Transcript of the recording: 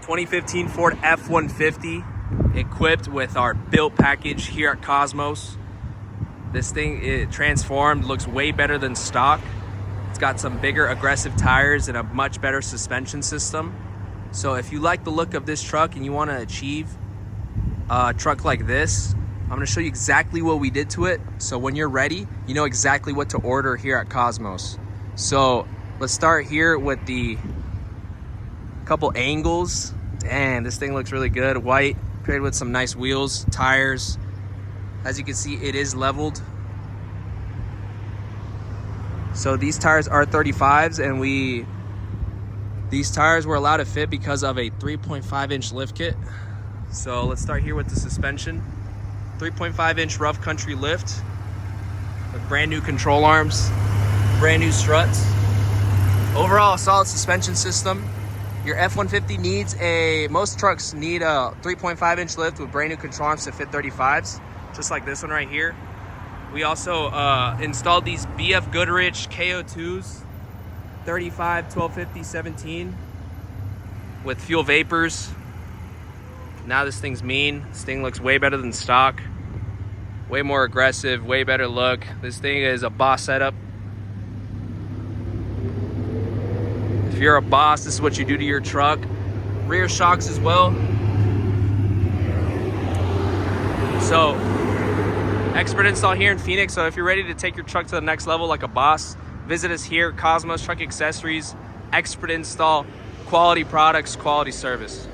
2015 Ford F150 equipped with our built package here at Cosmos. This thing, it transformed, looks way better than stock. It's got some bigger aggressive tires and a much better suspension system. So if you like the look of this truck and you want to achieve a truck like this, I'm going to show you exactly what we did to it. So when you're ready, you know exactly what to order here at Cosmos. So let's start here with the couple angles. Damn, this thing looks really good. White paired with some nice wheels, tires. As you can see, it is leveled. So these tires are 35s, and these tires were allowed to fit because of a 3.5-inch lift kit. So let's start here with the suspension. 3.5-inch rough country lift with brand new control arms, brand new struts. Overall, a solid suspension system. Your F-150 needs most trucks need a 3.5-inch lift with brand new control arms to fit 35s, just like this one right here. We also installed these BF Goodrich KO2s, 35, 1250, 17 with fuel vapors. Now this thing's mean. This thing looks way better than stock. Way more aggressive, way better look. This thing is a boss setup. If you're a boss, this is what you do to your truck. Rear shocks as well. So, expert install here in Phoenix. So if you're ready to take your truck to the next level like a boss, visit us here at Cosmos Truck Accessories. Expert install, quality products, quality service.